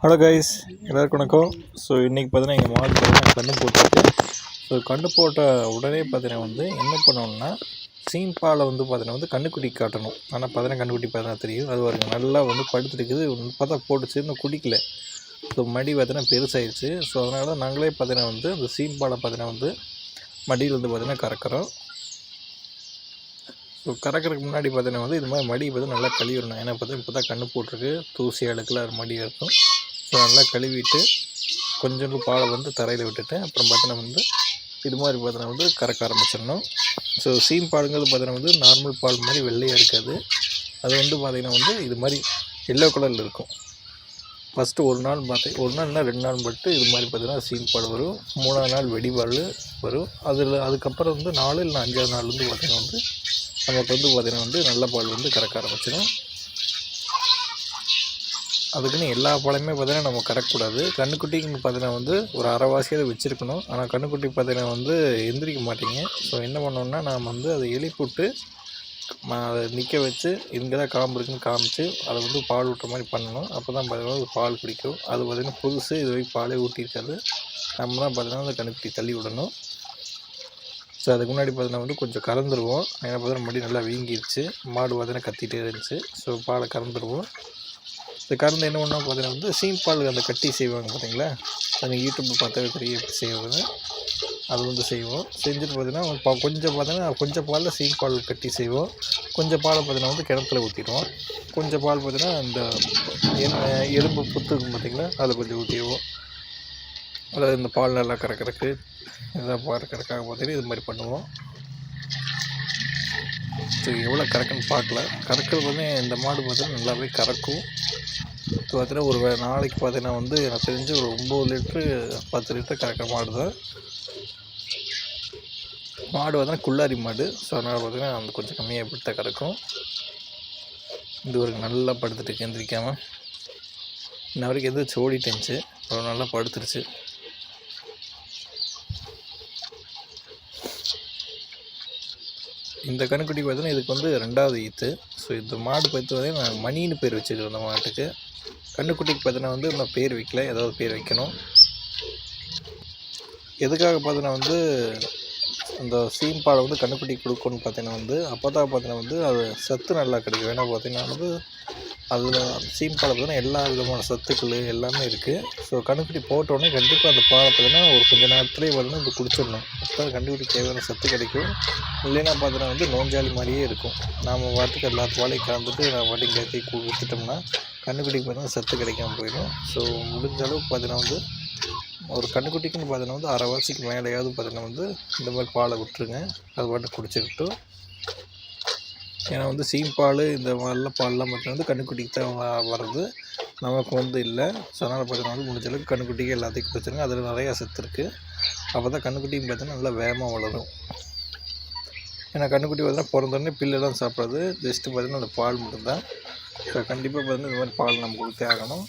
Hello guys, எல்லாருக்கும் வணக்கம். So இன்றைக்கி பார்த்தீங்கன்னா எங்கள் மாடு பார்த்தீங்கன்னா கன்று போட்டிருக்கு. ஸோ கன்று போட்ட உடனே பார்த்தீங்கன்னா என்ன பண்ணணும்னா சீம்பாலை பார்த்தீங்கன்னா கன்றுக்குட்டி காட்டணும். ஆனால் பார்த்தீங்கன்னா கன்றுக்குட்டி பார்த்தீங்கன்னா தெரியும், அது ஒரு நல்லா படுத்துருக்குது. பார்த்தா போட்டுச்சு, இன்னும் குடிக்கல. ஸோ மடி பார்த்தீங்கன்னா பெருசாகிடுச்சு. ஸோ அதனால தான் நாங்களே பார்த்தீங்கன்னா அந்த சீம்பாலை பார்த்தீங்கன்னா மடியில் பார்த்தீங்கன்னா கறக்கிறோம். ஸோ கறக்கிறதுக்கு முன்னாடி பார்த்தீங்கன்னா இது மாதிரி மடி நல்லா கழுவிடணும். ஏன்னா பார்த்தீங்கன்னா இப்போ தான் கன்று போட்டிருக்கு, தூசி அழுக்கெல்லாம் மடி இருக்கும். ஸோ நல்லா கழுவிட்டு கொஞ்சோண்டு பாலை தரையில் விட்டுட்டு அப்புறம் பார்த்தீங்கன்னா இது மாதிரி பார்த்தீங்கன்னா கறக்க ஆரம்பிச்சிடணும். ஸோ சீம் பாலுங்கிறது பார்த்தீங்கன்னா நார்மல் பால் மாதிரி வெள்ளையாக இருக்காது. அது பார்த்தீங்கன்னா இது மாதிரி எல்லோ கலரில் இருக்கும். ஃபஸ்ட்டு ஒரு நாள் இல்லைனா 2 நாள் பட்டு இது மாதிரி பார்த்தீங்கன்னா சீம் பால் வரும். 3ஆவது நாள் வெடிபால் வரும். அதுக்கப்புறம் 4 இல்லை 5ஆவது நாள் பார்த்தீங்கன்னா நமக்கு பார்த்தீங்கன்னா நல்ல பால் கறக்க ஆரம்பிச்சிடும். அதுக்குன்னு எல்லா பாலையுமே பார்த்தீங்கன்னா நம்ம கறக்கக்கூடாது. கன்றுக்குட்டிக்கு பார்த்தீங்கன்னா ஒரு அரைவாசியாக வச்சுருக்கணும். ஆனால் கன்றுக்குட்டி பார்த்தீங்கன்னா எந்திரிக்க மாட்டேங்க. ஸோ என்ன பண்ணோம்னா நாம் அதை எழுப்பிவிட்டு அதை நிற்க வச்சு இங்கே தான் காம்பு இருக்குன்னு காமிச்சு அதை பால் ஊட்டுற மாதிரி பண்ணணும். அப்போ தான் பார்த்தீங்கன்னா பால் குடிக்கும். அது பார்த்திங்கன்னா புதுசு, இது வரைக்கும் பாலே ஊட்டியிருக்காது. நம்ம தான் பார்த்தீங்கன்னா அந்த கன்றுக்குட்டி தள்ளி விடணும். ஸோ அதுக்கு முன்னாடி பார்த்தீங்கன்னா கொஞ்சம் கறந்துருவோம். ஏன்னா பார்த்தீங்கன்னா மடி நல்லா வீங்கிடுச்சு, மாடு பார்த்தீங்கன்னா கத்திகிட்டே இருந்துச்சு. ஸோ பாலை கறந்துருவோம். இந்த கறந்து என்ன பண்ணால் பார்த்தீங்கன்னா சீம் பால் அந்த கட்டி செய்வாங்க பார்த்தீங்களா, அது யூடியூப் பார்த்தாவே தெரியும் எப்படி செய்வது. அது செய்வோம். செஞ்சுட்டு பார்த்தீங்கன்னா கொஞ்சம் பாலில் சீம் பால் கட்டி செய்வோம். கொஞ்சம் பாலை பார்த்தீங்கன்னா கிணத்துல ஊற்றிடுவோம். கொஞ்சம் பால் பார்த்தீங்கன்னா இந்த எறும்பு புத்துக்கும் பார்த்தீங்களா, அதில் கொஞ்சம் ஊற்றிடுவோம். அதாவது இந்த பால் நல்லா கறக்கிறதுக்கு எதாவது கறக்காக பார்த்தீங்கன்னா இது மாதிரி பண்ணுவோம். ஸோ எவ்வளோ கறக்குன்னு பார்க்கல. கறக்கிறது இந்த மாடு பார்த்தீங்கன்னா நல்லாவே கறக்கும். இப்போ பார்த்தீங்கன்னா ஒரு நாளைக்கு பார்த்தீங்கன்னா எனக்கு தெரிஞ்சு ஒரு 9 லிட்ரு 10 லிட்டர் கறக்கிற மாடு தான். மாடு பார்த்தீங்கன்னா குள்ளாரி மாடு. ஸோ அதனால் பார்த்தீங்கன்னா கொஞ்சம் கம்மியாக பிடித்த கறக்கும். இது ஒரு நல்லா படுத்துட்டு எந்திரிக்காமல் இன்ன வரைக்கும் எந்திரிச்சு ஓடிட்டுருந்துச்சு. அவ்வளோ நல்லா படுத்துருச்சு. இந்த கன்றுக்குட்டி பார்த்தீங்கன்னா இதுக்கு 2வது ஈத்து. ஸோ இந்த மாடு பார்த்து நான் மணின்னு பேர் வச்சுருக்கேன். அந்த மாட்டுக்கு கன்றுக்குட்டிக்கு பார்த்தீங்கன்னா இன்னும் பேர் வைக்கல, ஏதாவது பேர் வைக்கணும். எதுக்காக பார்த்தீங்கன்னா அந்த சீம் பாலை கன்றுக்குட்டிக்கு கொடுக்கணும்னு பார்த்தீங்கன்னா அப்போ தான் பார்த்தீங்கன்னா அது சத்து நல்லா கிடைக்கும். ஏன்னா பார்த்தீங்கன்னா அதில் சீம் பாலை பார்த்தீங்கன்னா எல்லா விதமான சத்துக்கள் எல்லாமே இருக்குது. ஸோ கன்றுக்குட்டி போட்டோடனே கண்டிப்பாக அந்த பாலை பார்த்தீங்கன்னா ஒரு கொஞ்சம் நேரத்துலேயே பார்த்தீங்கன்னா இது குடிச்சிடணும். அப்போ தான் கன்றுக்குட்டி தேவையான சத்து கிடைக்கும். இல்லைன்னா பார்த்தீங்கன்னா நோஞ்சாலி மாதிரியே இருக்கும். நாம் வாட்டுக்கு எல்லா பாலையும் கலந்துட்டு நான் வாட்டி கத்தி விற்றுட்டோம்னா கன்றுக்குட்டிக்கு பார்த்தீங்கன்னா சத்து கிடைக்காம போயிடும். ஸோ முடிஞ்ச அளவுக்கு பார்த்தீங்கன்னா ஒரு கன்றுக்குட்டிக்குன்னு பார்த்தீங்கன்னா அரைவாசிக்கு மேலேயாவது பார்த்தீங்கன்னா இந்த மாதிரி பாலை விட்டுருங்க. அது பாட்டு குடிச்சிக்கிட்டும். ஏன்னா சீம் பால் இந்த மாதிரிலாம் பால்லாம் பார்த்தீங்கன்னா கன்றுக்குட்டிக்கு தான் வர்றது, நமக்கு இல்லை. ஸோ அதனால் பார்த்தீங்கன்னா முடிஞ்ச அளவுக்கு கன்றுக்குட்டிக்கு எல்லாத்தையும் குடிச்சிருங்க. அதில் நிறையா சத்து இருக்குது. அப்போ தான் கன்றுக்குட்டியும் பார்த்தீங்கன்னா நல்லா வேகமாக வளரும். ஏன்னா கன்றுக்குட்டி பார்த்தீங்கன்னா பிறந்தோடனே பில்லெல்லாம் சாப்பிட்றது, ஜஸ்ட்டு பார்த்தீங்கன்னா அந்த பால் மட்டும்தான். ஸோ கண்டிப்பாக பார்த்தீங்கன்னா இந்த மாதிரி பால் நம்ம கொடுத்தே ஆகணும்.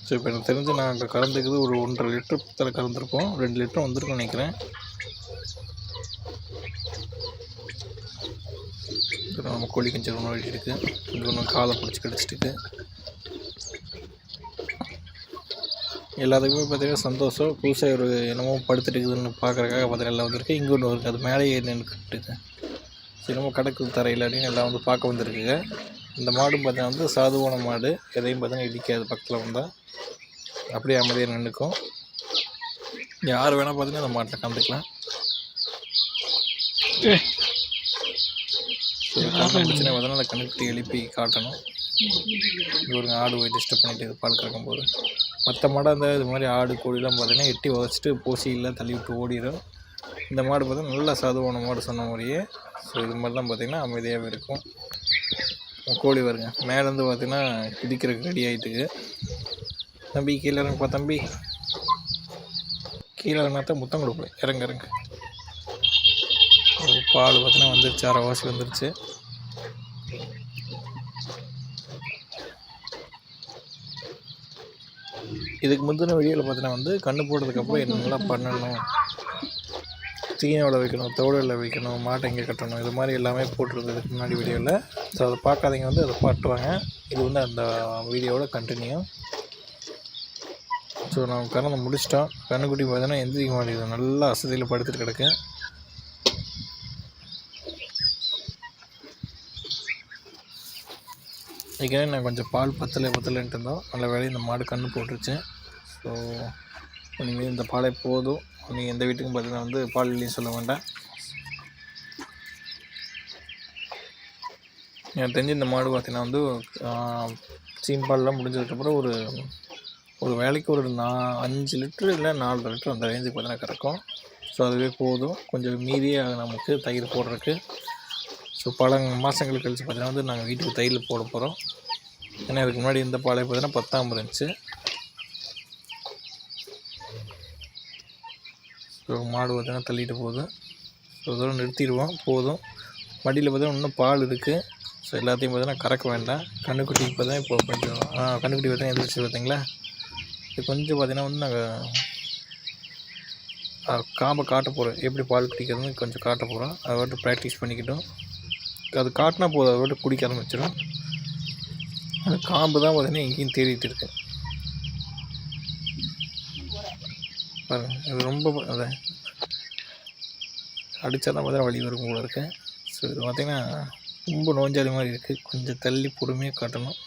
ஸோ இப்போ எனக்கு தெரிஞ்சு நாங்கள் கறந்துக்குது ஒரு 1.5 லிட்டர் பக்கத்தில் கறந்துருக்கோம். 2 லிட்டர் வந்திருக்குன்னு நினைக்கிறேன். நம்ம கோழி கொஞ்சம் உணவு இருக்குது, கொஞ்சம் காலை பிடிச்சி கடிச்சிட்டு எல்லாத்துக்குமே பார்த்தீங்கன்னா சந்தோஷம். புதுசாக ஒரு என்னமோ படுத்துட்டு இருக்குதுன்னு பார்க்குறக்காக பார்த்தீங்கன்னா எல்லாம் வந்திருக்கு. இங்கே ஒன்று இருக்குது, அது மேலே ஏறி நின்றுக்கிட்டுருக்கு. சரி என்னமோ கிடக்குது தரையில் அப்படின்னு எல்லாம் பார்க்க வந்திருக்குங்க. இந்த மாடு பார்த்தீங்கன்னா சாதுவான மாடு, எதையும் பார்த்தீங்கன்னா இடிக்காது. பக்கத்தில் வந்தால் அப்படியே அமைதியாக நின்றுக்கும். யார் வேணால் பார்த்தீங்கன்னா அந்த மாட்டில் கலந்துக்கலாம். ஸோ கண்டுபிடிச்சுன்னா பார்த்தீங்கன்னா அந்த கன்றுக்குட்டி எழுப்பி காட்டணும். இது ஒரு ஆடு போய் டிஸ்டர்ப் பண்ணிவிட்டு பால் கறக்கும்போது மற்ற மாடாக இது மாதிரி ஆடு கோழிலாம் பார்த்தீங்கன்னா எட்டி உதச்சிட்டு பூசியில் தள்ளி விட்டு ஓடிடும். இந்த மாடு பார்த்தீங்கன்னா நல்லா சாதுவான மாடு சொன்ன மாதிரியே. ஸோ இது மாதிரி தான் பார்த்தீங்கன்னா அமைதியாகவே இருக்கும். கோழி வருங்க மேலேருந்து பார்த்தீங்கன்னா குதிக்கிறதுக்கு ரெடி ஆகிட்டுக்கு. தம்பி கீழே இறங்குப்பா, தம்பி கீழே இறங்கினா தான் முத்தம் கொடுப்பேன். இறங்க பால் பார்த்தீங்கன்னா வந்துருச்சு, அரைவாசி வந்துருச்சு. இதுக்கு முந்தின வீடியோவில் பார்த்தீங்கன்னா கன்று போடுறதுக்கப்புறம் என்னெல்லாம் பண்ணணும், தீனை விளை வைக்கணும், தோடலை வைக்கணும், மாட்டை எங்கே கட்டணும், இது மாதிரி எல்லாமே போட்டிருந்ததுக்கு முன்னாடி வீடியோவில். ஸோ அதை பார்க்காதீங்க, அதை பாட்டுவாங்க. இது வந்து அந்த வீடியோவோட கண்டினியூ. ஸோ நான் கறந்து முடிச்சிட்டோம். கன்றுக்குட்டி பார்த்தீங்கன்னா எந்திரிக்க மாட்டேங்குது, நல்லா அசதியில் படுத்துட்டு கிடக்கு. ஏற்கனவே நான் கொஞ்சம் பால் பத்தலைன்ட்டு இருந்தோம். நல்ல வேலையை இந்த மாடு கன்று போட்டுருச்சு. ஸோ இனிமேல் இந்த பாலே போதும். நீங்கள் எந்த வீட்டுக்கும் பார்த்தீங்கன்னா வந்து பால் இல்லைன்னு சொல்ல வேண்டாம். எனக்கு தெரிஞ்சு இந்த மாடு பார்த்தீங்கன்னா வந்து சீம்பால்லாம் முடிஞ்சதுக்கப்புறம் ஒரு வேலைக்கு ஒரு 5 லிட்டரு இல்லை 4 லிட்டரு அந்த ரேஞ்சுக்கு பார்த்தீங்கன்னா கறக்கும். ஸோ அதுவே போதும். கொஞ்சம் மீதியே நமக்கு தயிர் போடுறதுக்கு. ஸோ பல மாதங்களுக்கு கழித்து பார்த்தீங்கன்னா வந்து நாங்கள் வீட்டுக்கு தயிர் போட போகிறோம். ஏன்னா இதுக்கு முன்னாடி இந்த பாலை பார்த்தீங்கன்னா 10 இருந்துச்சு. ஸோ மாடு பார்த்தீங்கன்னா தள்ளிட்டு போகுது. ஸோ இதோட நிறுத்திடுவோம், போதும். மடியில் பார்த்தீங்கன்னா இன்னும் பால் இருக்குது. ஸோ எல்லாத்தையும் பார்த்தீங்கன்னா கறக்க வேண்டாம். கன்றுக்குட்டிக்கு பார்த்தா இப்போ கொஞ்சம் கன்றுக்குட்டி பார்த்தீங்கன்னா எந்திரிச்சு பார்த்தீங்களா. இது கொஞ்சம் பார்த்தீங்கன்னா வந்து நாங்கள் காம்பை காட்ட போகிறோம், எப்படி பால் குடிக்கிறதுன்னு கொஞ்சம் காட்ட போகிறோம். அதை விட்டு ப்ராக்டிஸ் பண்ணிக்கிட்டோம். அது காட்டினா போதும், அதை விட்டு குடிக்க ஆரம்பிச்சிடும். அந்த காம்பு தான் பார்த்தீங்கன்னா எங்கேயும் தேடிட்டு இருக்கு பாருங்க. இது ரொம்ப அதை அடித்தா தான் பார்த்தா வலி வரும் போல இருக்கு. ஸோ இது பார்த்திங்கன்னா ரொம்ப நோஞ்சாதி மாதிரி இருக்குது. கொஞ்சம் தள்ளி பொறுமையாக காட்டணும்.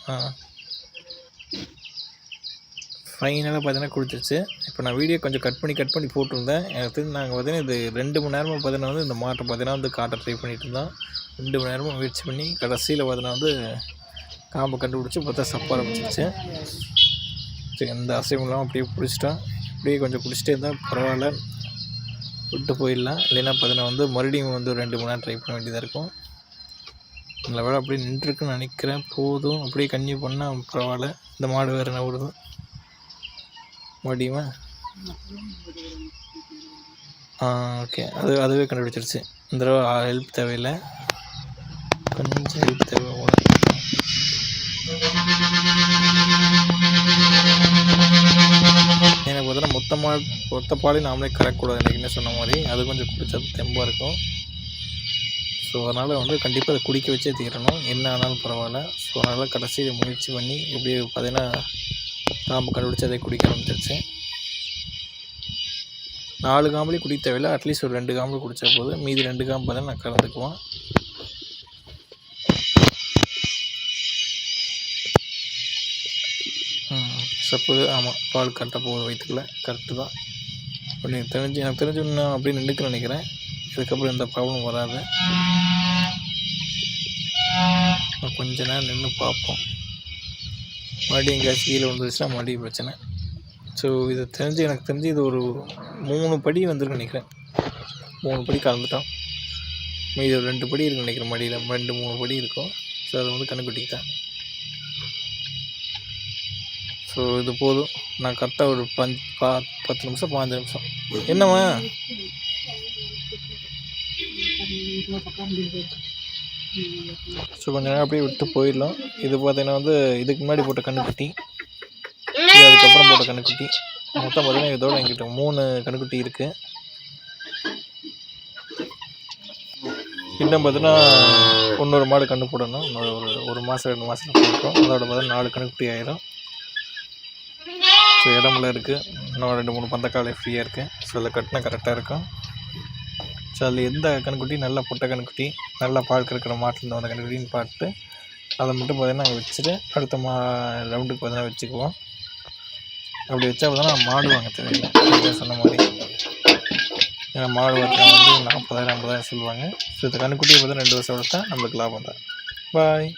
ஃபைனலாக பார்த்தீங்கன்னா குடிச்சிருச்சு. இப்போ நான் வீடியோ கொஞ்சம் கட் பண்ணி போட்டிருந்தேன். எனக்கு தெரிஞ்சு நாங்கள் பார்த்தீங்கன்னா இது 2 மணி நேரமாக பார்த்தீங்கன்னா வந்து இந்த மாட்டை பார்த்தீங்கன்னா வந்து காட்ட ட்ரை பண்ணிகிட்டு இருந்தோம். 2 மணி நேரமாக முயற்சி பண்ணி கடைசியில் பார்த்தீங்கன்னா வந்து காம்பை கண்டுபிடிச்சி பார்த்தா சப்ப ஆரம்பிச்சிருச்சு. சரி, எந்த அசைவும் இல்லாமல் அப்படியே பிடிச்சிட்டோம். அப்படியே கொஞ்சம் குடிச்சிட்டே இருந்தால் பரவாயில்ல, விட்டு போயிடலாம். இல்லைன்னா பார்த்தீங்கன்னா வந்து மறுபடியும் வந்து 2 மணி நேரம் ட்ரை பண்ண வேண்டியதாக இருக்கும். நல்ல வேலை அப்படியே நின்றுருக்குன்னு நினைக்கிறேன். போதும், அப்படியே கன்னியூ பண்ணால் பரவாயில்ல. இந்த மாடு வேறு என்ன விடுது மறுபடியுமா. ஓகே, அதுவே கண்டுபிடிச்சிருச்சு. இந்த தடவை ஹெல்ப் தேவையில்லை, கொஞ்சம் ஹெல்ப் தேவை. எனக்கு பார்த்தீங்கன்னா மொத்த பாலையும் நாமளே கறக்கக்கூடாது. எனக்கு என்ன சொன்ன மாதிரி அது கொஞ்சம் குடித்தா தெம்பாக இருக்கும். ஸோ அதனால் வந்து கண்டிப்பாக அதை குடிக்க வச்சே தீரணும், என்ன ஆனாலும் பரவாயில்ல. ஸோ அதனால் கடைசியில் முயற்சி பண்ணி இப்படி பார்த்தீங்கன்னா காம்பு கண்டுபிடிச்சி அதை குடிக்க ஆரம்பிச்சிருச்சு. 4 காம்புலேயும் குடிக்க தேவையில்லை, அட்லீஸ்ட் ஒரு 2 காம்பு குடித்தா போதும். மீதி 2 காம்பு பார்த்தீங்கன்னா நான் கலந்துக்குவோம். சப்போது ஆமாம், பால் கரெக்டாக போகுது வயிற்றுக்குள்ள, கரெக்டு தான். எனக்கு தெரிஞ்சு இன்னும் அப்படியே நின்றுக்கு நினைக்கிறேன். இதுக்கப்புறம் எந்த ப்ராப்ளம் வராது. கொஞ்ச நேரம் நின்று பார்ப்போம். மறுபடியும் எங்கேயாச்சும் கீழே வந்துருச்சுன்னா மறுபடியும் பிரச்சனை. ஸோ எனக்கு தெரிஞ்சு இது ஒரு 3 படி வந்துருக்கு நினைக்கிறேன். 3 படி கலந்துட்டோம். மீதி ஒரு 2 படி இருக்குன்னு நினைக்கிறேன். மடியில் 2-3 படி இருக்கும். ஸோ அது வந்து கன்றுக்குட்டிக்கு தான். ஸோ இது போதும். நான் கரெக்டாக ஒரு 10 நிமிஷம் 15 நிமிஷம். என்னம்மா ஸோ கொஞ்ச நேரம் அப்படியே விட்டு போயிடலாம். இது பார்த்தீங்கன்னா வந்து இதுக்கு முன்னாடி போட்ட கன்றுக்குட்டி, இது அதுக்கப்புறம் போட்ட கன்றுக்குட்டி. மொத்தம் பார்த்தீங்கன்னா இதோட எங்கிட்ட 3 கன்றுக்குட்டி இருக்குது. இன்னும் பார்த்தீங்கன்னா இன்னொரு மாடு கன்று போடணும். ஒரு மாதம் 2 மாதத்தில் போட்டோம். அதோட பார்த்தீங்கன்னா 4 கன்றுக்குட்டி ஆயிரும். ஸோ இடமெல்லாம் இருக்குது. இன்னும் 2-3 பந்தக்காலை ஃப்ரீயாக இருக்குது. ஸோ அதில் கட்டினா கரெக்டாக இருக்கும். ஸோ அதில் எந்த கன்றுக்குட்டி நல்லா பொட்டை கன்றுக்குட்டி, நல்லா பால் கறக்கிற மாட்டில் வந்த கன்றுக்குட்டின்னு பார்த்து அதை மட்டும் பார்த்தீங்கன்னா நாங்கள் வச்சுட்டு அடுத்த ரவுண்டுக்கு பார்த்தீங்கன்னா வச்சுக்குவோம். அப்படி வச்சா பார்த்தீங்கன்னா மாடு வாங்க தேவையில்லை, சொன்ன மாதிரி. ஏன்னா மாடு பார்த்தீங்கன்னா வந்து 40,000 50,000 சொல்லுவாங்க. ஸோ இந்த கன்றுக்குட்டியை பார்த்தீங்கன்னா 2 வருஷம் வளர்த்தா நம்மளுக்கு லாபம் தான். பாய்.